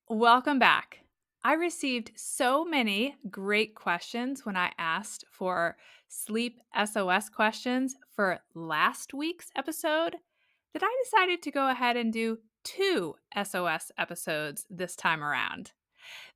Welcome back. I received so many great questions when I asked for sleep SOS questions for last week's episode that I decided to go ahead and do two SOS episodes this time around.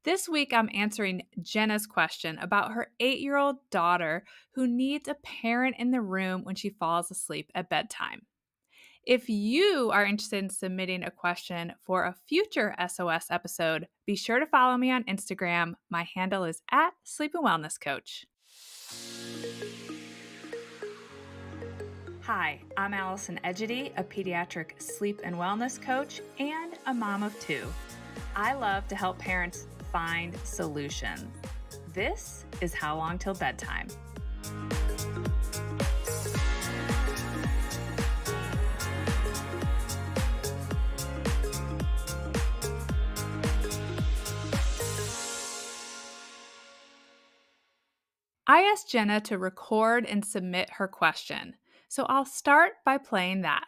This week, I'm answering Jenna's question about her 8-year-old daughter who needs a parent in the room when she falls asleep at bedtime. If you are interested in submitting a question for a future SOS episode, be sure to follow me on Instagram. My handle is at Sleep and Wellness Coach. Hi, I'm Allison Edgety, a pediatric sleep and wellness coach and a mom of two. I love to help parents find solutions. This is How Long Till Bedtime. I asked Jenna to record and submit her question, so I'll start by playing that.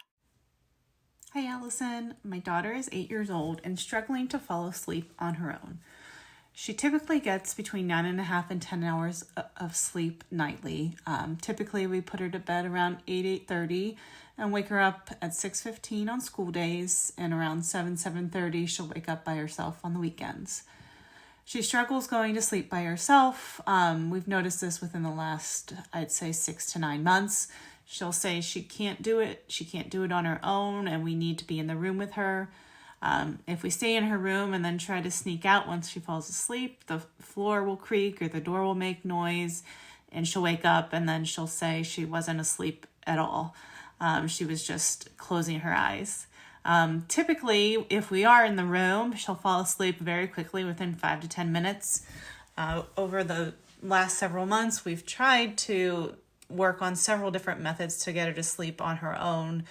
Hi, Allison. My daughter is 8 years old and struggling to fall asleep on her own. She typically gets between 9.5 and 10 hours of sleep nightly. Typically, we put her to bed around 8:30, and wake her up at 6:15 on school days, and around 7:30, she'll wake up by herself on the weekends. She struggles going to sleep by herself. We've noticed this within the last, I'd say, 6 to 9 months. She'll say she can't do it. She can't do it on her own, and we need to be in the room with her. If we stay in her room and then try to sneak out once she falls asleep, the floor will creak or the door will make noise, and she'll wake up and then she'll say she wasn't asleep at all. She was just closing her eyes. Typically, if we are in the room, she'll fall asleep very quickly within 5 to 10 minutes. Over the last several months, we've tried to work on several different methods to get her to sleep on her own.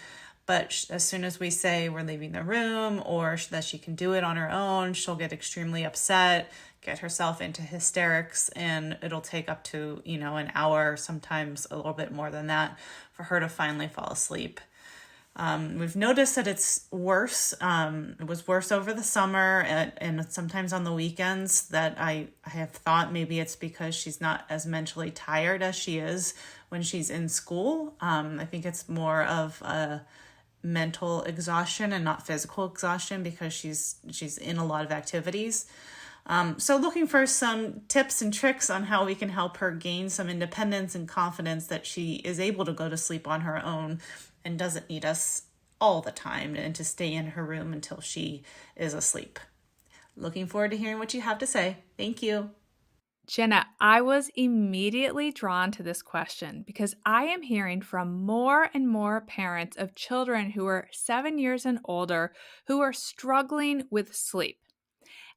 But as soon as we say we're leaving the room or that she can do it on her own, she'll get extremely upset, get herself into hysterics, and it'll take up to, an hour, sometimes a little bit more than that, for her to finally fall asleep. We've noticed that it's worse. It was worse over the summer and sometimes on the weekends, that I have thought maybe it's because she's not as mentally tired as she is when she's in school. I think it's more of a mental exhaustion and not physical exhaustion because she's in a lot of activities. So looking for some tips and tricks on how we can help her gain some independence and confidence that she is able to go to sleep on her own and doesn't need us all the time and to stay in her room until she is asleep. Looking forward to hearing what you have to say. Thank you. Jenna, I was immediately drawn to this question because I am hearing from more and more parents of children who are 7 years and older who are struggling with sleep.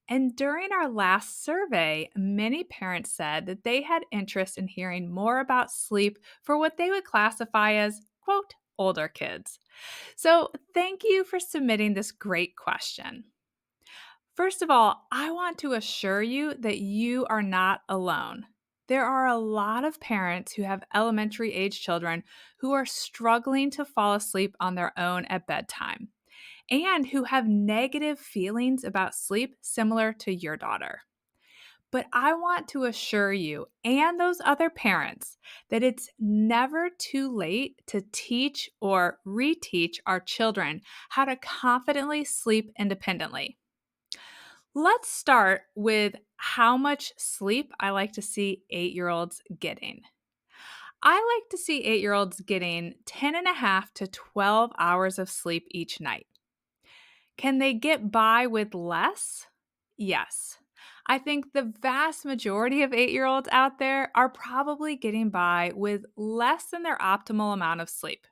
And during our last survey, many parents said that they had interest in hearing more about sleep for what they would classify as, quote, older kids. So thank you for submitting this great question. First of all, I want to assure you that you are not alone. There are a lot of parents who have elementary age children who are struggling to fall asleep on their own at bedtime and who have negative feelings about sleep similar to your daughter. But I want to assure you and those other parents that it's never too late to teach or reteach our children how to confidently sleep independently. Let's start with how much sleep I like to see 8-year-olds getting. I like to see 8-year-olds getting 10 and a half to 12 hours of sleep each night. Can they get by with less? Yes. I think the vast majority of 8-year-olds out there are probably getting by with less than their optimal amount of sleep.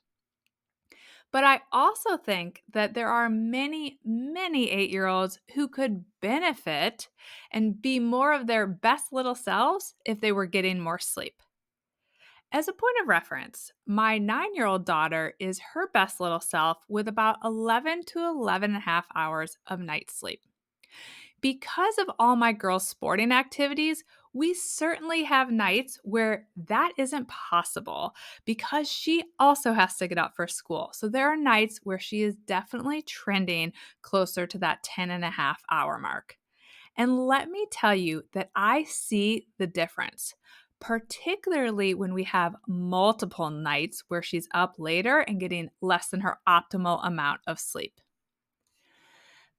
But I also think that there are many, many 8-year-olds who could benefit and be more of their best little selves if they were getting more sleep. As a point of reference, my 9-year-old daughter is her best little self with about 11 to 11 and a half hours of night sleep. Because of all my girls' sporting activities, we certainly have nights where that isn't possible because she also has to get up for school. So there are nights where she is definitely trending closer to that 10 and a half hour mark. And let me tell you that I see the difference, particularly when we have multiple nights where she's up later and getting less than her optimal amount of sleep.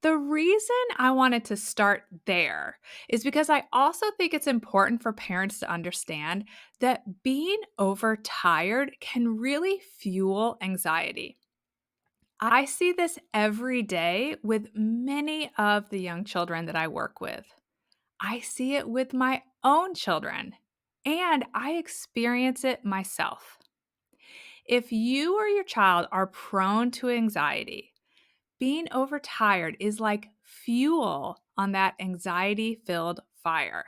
The reason I wanted to start there is because I also think it's important for parents to understand that being overtired can really fuel anxiety. I see this every day with many of the young children that I work with. I see it with my own children, and I experience it myself. If you or your child are prone to anxiety, being overtired is like fuel on that anxiety filled fire.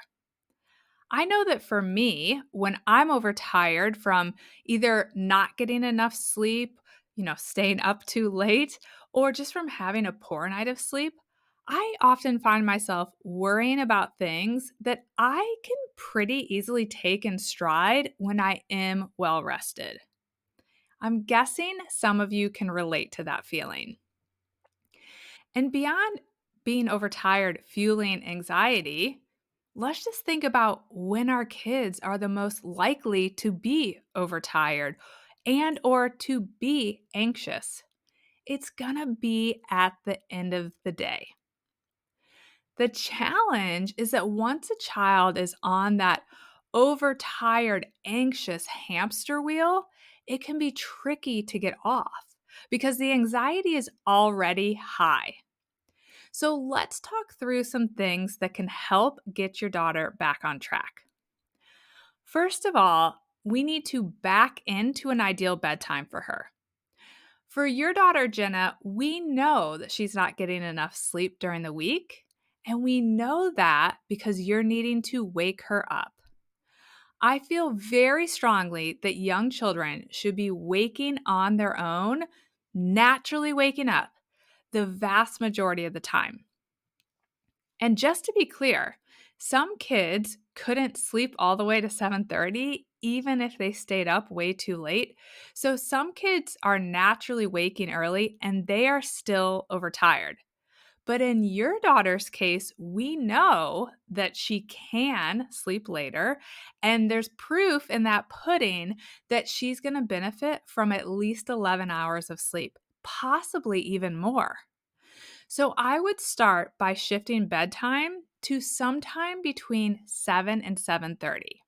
I know that for me, when I'm overtired from either not getting enough sleep, staying up too late, or just from having a poor night of sleep, I often find myself worrying about things that I can pretty easily take in stride when I am well rested. I'm guessing some of you can relate to that feeling. And beyond being overtired fueling anxiety, let's just think about when our kids are the most likely to be overtired and or to be anxious. It's going to be at the end of the day. The challenge is that once a child is on that overtired, anxious hamster wheel, it can be tricky to get off because the anxiety is already high. So let's talk through some things that can help get your daughter back on track. First of all, we need to back into an ideal bedtime for her. For your daughter, Jenna, we know that she's not getting enough sleep during the week, and we know that because you're needing to wake her up. I feel very strongly that young children should be waking on their own, naturally waking up the vast majority of the time. And just to be clear, some kids couldn't sleep all the way to 7:30 even if they stayed up way too late. So some kids are naturally waking early and they are still overtired. But in your daughter's case, we know that she can sleep later, and there's proof in that pudding that she's going to benefit from at least 11 hours of sleep, possibly even more. So I would start by shifting bedtime to sometime between 7 and 7:30.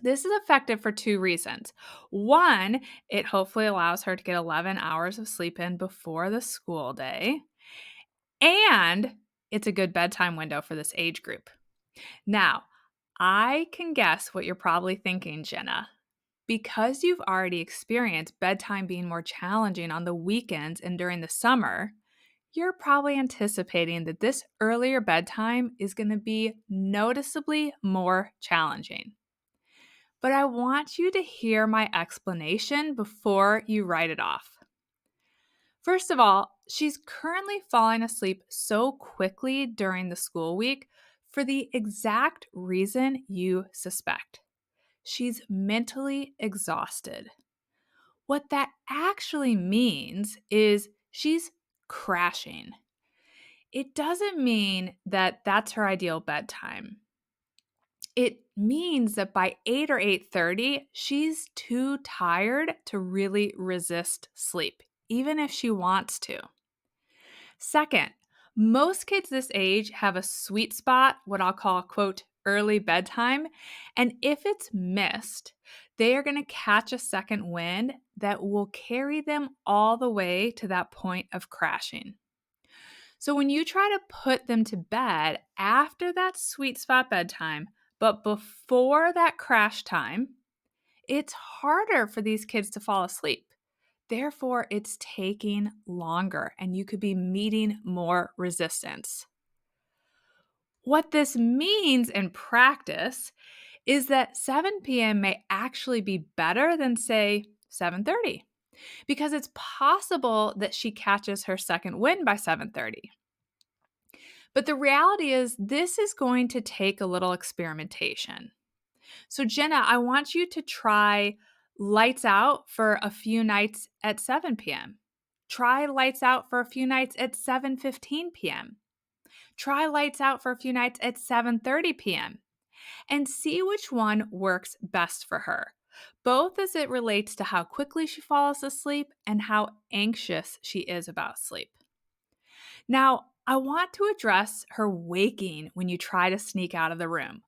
This is effective for two reasons. One, it hopefully allows her to get 11 hours of sleep in before the school day, and it's a good bedtime window for this age group. Now, I can guess what you're probably thinking, Jenna. Because you've already experienced bedtime being more challenging on the weekends and during the summer, you're probably anticipating that this earlier bedtime is going to be noticeably more challenging. But I want you to hear my explanation before you write it off. First of all, she's currently falling asleep so quickly during the school week for the exact reason you suspect. She's mentally exhausted. What that actually means is she's crashing. It doesn't mean that that's her ideal bedtime. It means that by 8 or 8:30, she's too tired to really resist sleep, even if she wants to. Second, most kids this age have a sweet spot, what I'll call, quote, early bedtime. And if it's missed, they are going to catch a second wind that will carry them all the way to that point of crashing. So when you try to put them to bed after that sweet spot bedtime, but before that crash time, it's harder for these kids to fall asleep. Therefore, it's taking longer and you could be meeting more resistance. What this means in practice is that 7 p.m. may actually be better than, say, 7:30 because it's possible that she catches her second wind by 7:30. But the reality is this is going to take a little experimentation. So Jenna, I want you to try lights out for a few nights at 7 p.m. Try lights out for a few nights at 7:15 p.m. Try lights out for a few nights at 7:30 p.m. and see which one works best for her, both as it relates to how quickly she falls asleep and how anxious she is about sleep. Now, I want to address her waking when you try to sneak out of the room.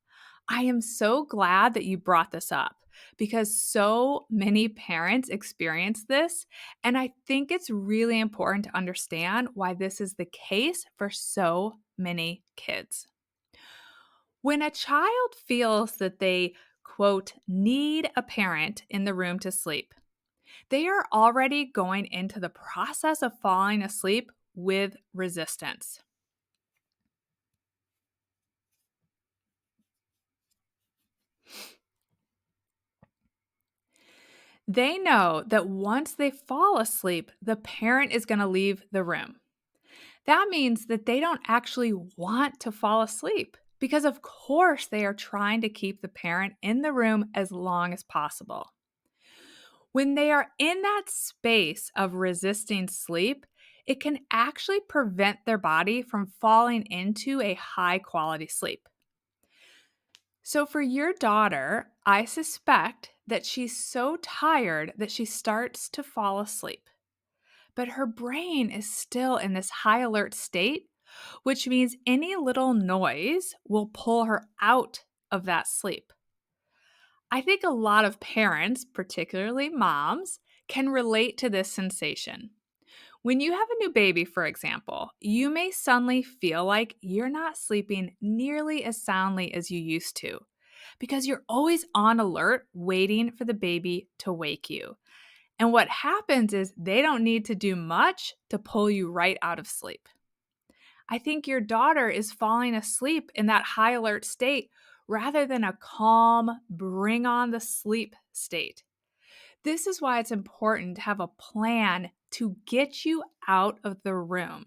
I am so glad that you brought this up because so many parents experience this, and I think it's really important to understand why this is the case for so many kids. When a child feels that they, quote, need a parent in the room to sleep, they are already going into the process of falling asleep with resistance. They know that once they fall asleep, the parent is going to leave the room. That means that they don't actually want to fall asleep because, of course, they are trying to keep the parent in the room as long as possible. When they are in that space of resisting sleep, it can actually prevent their body from falling into a high quality sleep. So, for your daughter, I suspect that she's so tired that she starts to fall asleep, but her brain is still in this high alert state, which means any little noise will pull her out of that sleep. I think a lot of parents, particularly moms, can relate to this sensation. When you have a new baby, for example, you may suddenly feel like you're not sleeping nearly as soundly as you used to because you're always on alert waiting for the baby to wake you. And what happens is they don't need to do much to pull you right out of sleep. I think your daughter is falling asleep in that high alert state rather than a calm, bring on the sleep state. This is why it's important to have a plan to get you out of the room.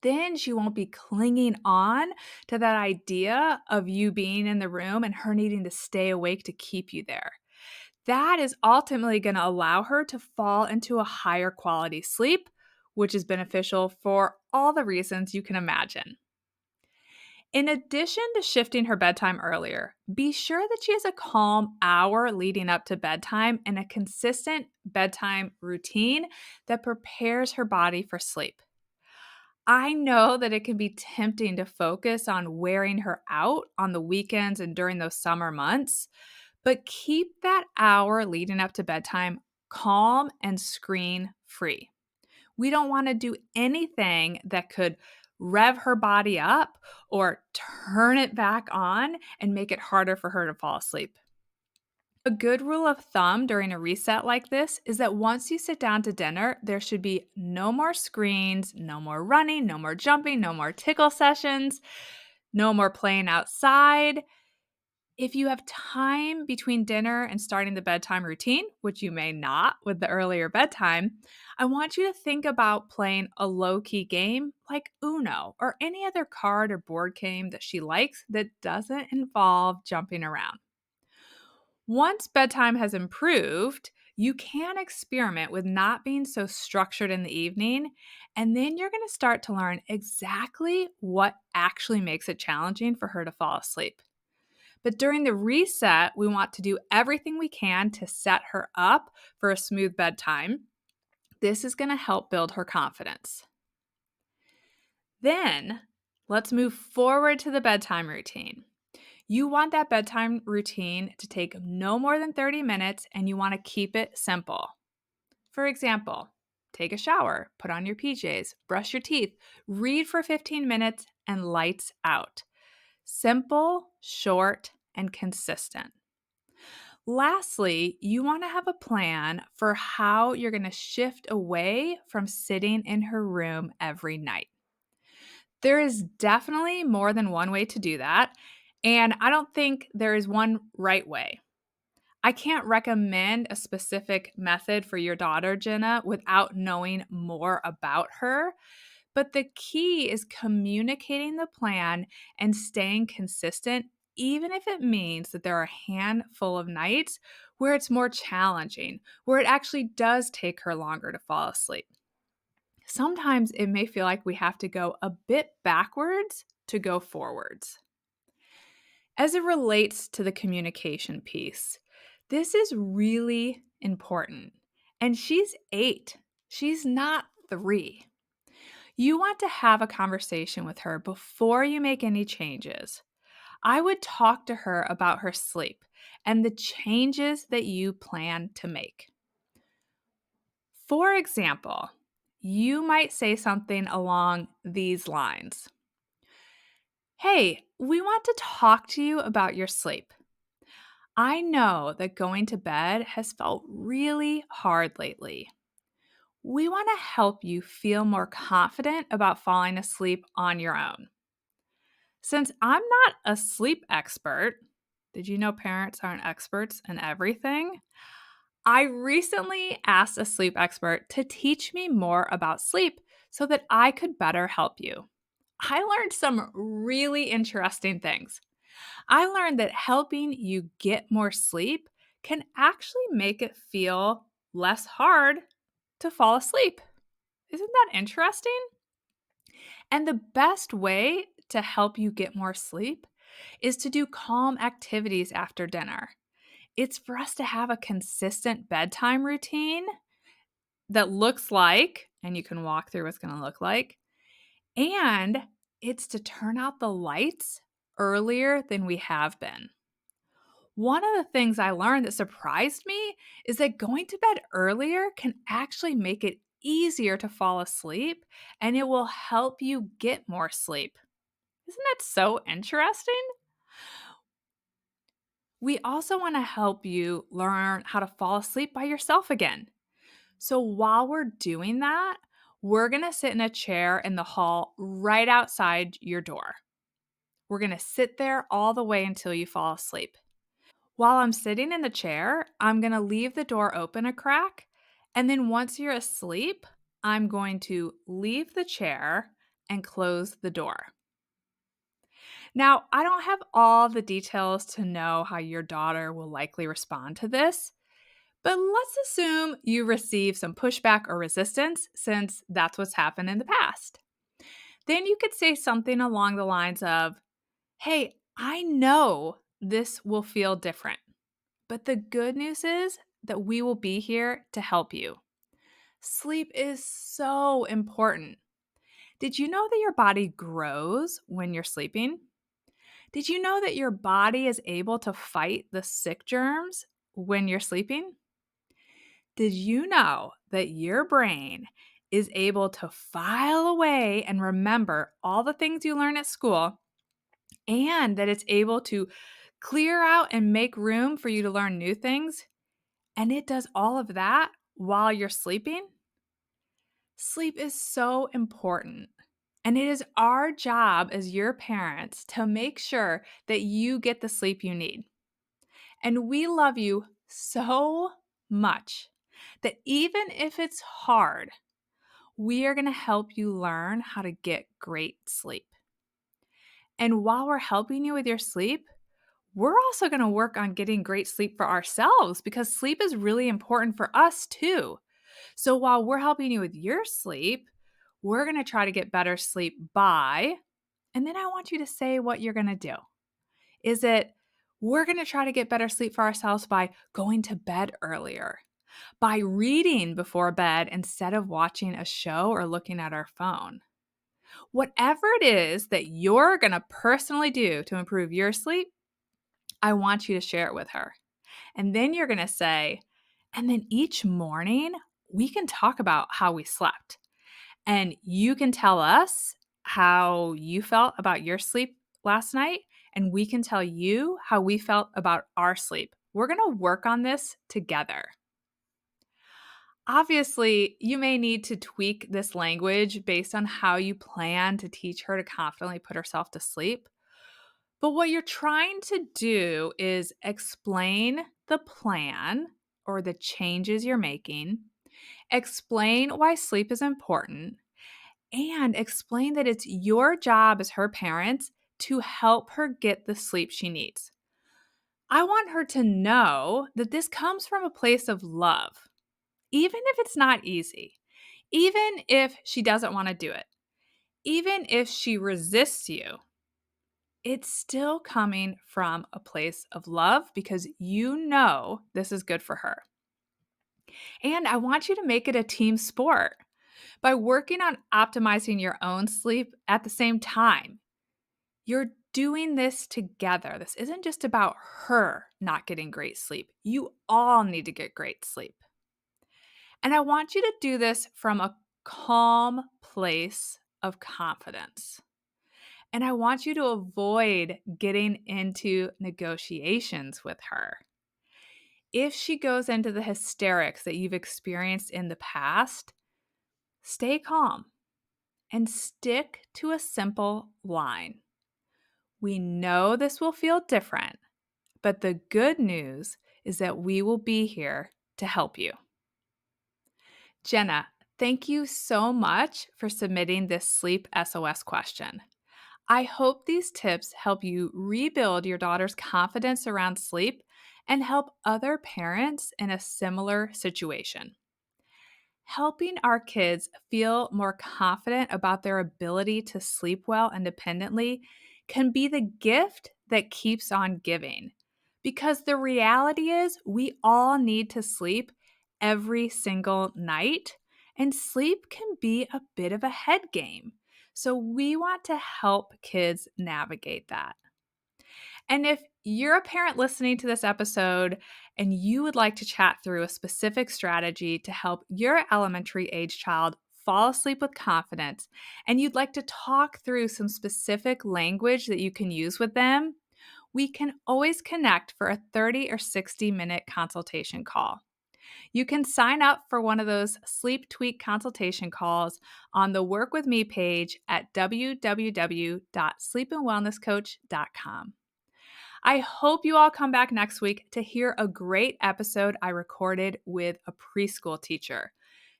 Then she won't be clinging on to that idea of you being in the room and her needing to stay awake to keep you there. That is ultimately going to allow her to fall into a higher quality sleep, which is beneficial for all the reasons you can imagine. In addition to shifting her bedtime earlier, be sure that she has a calm hour leading up to bedtime and a consistent bedtime routine that prepares her body for sleep. I know that it can be tempting to focus on wearing her out on the weekends and during those summer months, but keep that hour leading up to bedtime calm and screen free. We don't want to do anything that could rev her body up or turn it back on and make it harder for her to fall asleep. A good rule of thumb during a reset like this is that once you sit down to dinner, there should be no more screens, no more running, no more jumping, no more tickle sessions, no more playing outside. If you have time between dinner and starting the bedtime routine, which you may not with the earlier bedtime, I want you to think about playing a low key game like Uno or any other card or board game that she likes that doesn't involve jumping around. Once bedtime has improved, you can experiment with not being so structured in the evening, and then you're going to start to learn exactly what actually makes it challenging for her to fall asleep. But during the reset, we want to do everything we can to set her up for a smooth bedtime. This is going to help build her confidence. Then, let's move forward to the bedtime routine. You want that bedtime routine to take no more than 30 minutes and you want to keep it simple. For example, take a shower, put on your PJs, brush your teeth, read for 15 minutes, and lights out. Simple, short, and consistent. Lastly, you want to have a plan for how you're going to shift away from sitting in her room every night. There is definitely more than one way to do that, and I don't think there is one right way. I can't recommend a specific method for your daughter, Jenna, without knowing more about her. But the key is communicating the plan and staying consistent, even if it means that there are a handful of nights where it's more challenging, where it actually does take her longer to fall asleep. Sometimes it may feel like we have to go a bit backwards to go forwards. As it relates to the communication piece, this is really important. And she's 8, she's not 3. You want to have a conversation with her before you make any changes. I would talk to her about her sleep and the changes that you plan to make. For example, you might say something along these lines: "Hey, we want to talk to you about your sleep. I know that going to bed has felt really hard lately. We want to help you feel more confident about falling asleep on your own. Since I'm not a sleep expert, did you know parents aren't experts in everything? I recently asked a sleep expert to teach me more about sleep so that I could better help you. I learned some really interesting things. I learned that helping you get more sleep can actually make it feel less hard to fall asleep. Isn't that interesting? And the best way to help you get more sleep is to do calm activities after dinner. It's for us to have a consistent bedtime routine that looks like, and you can walk through what's going to look like, and it's to turn out the lights earlier than we have been. One of the things I learned that surprised me is that going to bed earlier can actually make it easier to fall asleep and it will help you get more sleep. Isn't that so interesting? We also want to help you learn how to fall asleep by yourself again. So while we're doing that, we're going to sit in a chair in the hall right outside your door. We're going to sit there all the way until you fall asleep. While I'm sitting in the chair, I'm going to leave the door open a crack. And then once you're asleep, I'm going to leave the chair and close the door. Now, I don't have all the details to know how your daughter will likely respond to this, but let's assume you receive some pushback or resistance since that's what's happened in the past. Then you could say something along the lines of, "Hey, I know this will feel different, but the good news is that we will be here to help you. Sleep is so important. Did you know that your body grows when you're sleeping? Did you know that your body is able to fight the sick germs when you're sleeping? Did you know that your brain is able to file away and remember all the things you learn at school and that it's able to clear out and make room for you to learn new things? And it does all of that while you're sleeping?" Sleep is so important. And it is our job as your parents to make sure that you get the sleep you need. And we love you so much that even if it's hard, we are going to help you learn how to get great sleep. And while we're helping you with your sleep, we're also going to work on getting great sleep for ourselves because sleep is really important for us too. So while we're helping you with your sleep, we're going to try to get better sleep by, and then I want you to say what you're going to do. Is it, we're going to try to get better sleep for ourselves by going to bed earlier, by reading before bed instead of watching a show or looking at our phone? Whatever it is that you're going to personally do to improve your sleep, I want you to share it with her. And then you're going to say, and then each morning we can talk about how we slept. And you can tell us how you felt about your sleep last night, and we can tell you how we felt about our sleep. We're going to work on this together. Obviously, you may need to tweak this language based on how you plan to teach her to confidently put herself to sleep. But what you're trying to do is explain the plan or the changes you're making, explain why sleep is important, and explain that it's your job as her parents to help her get the sleep she needs. I want her to know that this comes from a place of love, even if it's not easy. Even if she doesn't want to do it, even if she resists you, it's still coming from a place of love because you know this is good for her. And I want you to make it a team sport by working on optimizing your own sleep at the same time. You're doing this together. This isn't just about her not getting great sleep. You all need to get great sleep. And I want you to do this from a calm place of confidence. And I want you to avoid getting into negotiations with her. If she goes into the hysterics that you've experienced in the past, stay calm and stick to a simple line. We know this will feel different, but the good news is that we will be here to help you. Jenna, thank you so much for submitting this sleep SOS question. I hope these tips help you rebuild your daughter's confidence around sleep and help other parents in a similar situation. Helping our kids feel more confident about their ability to sleep well independently can be the gift that keeps on giving. Because the reality is, we all need to sleep every single night, and sleep can be a bit of a head game. So, we want to help kids navigate that. And if you're a parent listening to this episode and you would like to chat through a specific strategy to help your elementary age child fall asleep with confidence, and you'd like to talk through some specific language that you can use with them, we can always connect for a 30 or 60-minute consultation call. You can sign up for one of those sleep tweak consultation calls on the Work With Me page at www.sleepandwellnesscoach.com. I hope you all come back next week to hear a great episode I recorded with a preschool teacher.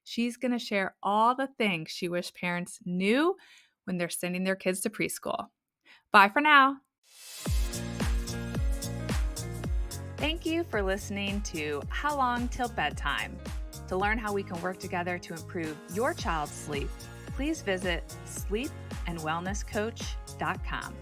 She's going to share all the things she wished parents knew when they're sending their kids to preschool. Bye for now. Thank you for listening to How Long Till Bedtime. To learn how we can work together to improve your child's sleep, please visit sleepandwellnesscoach.com.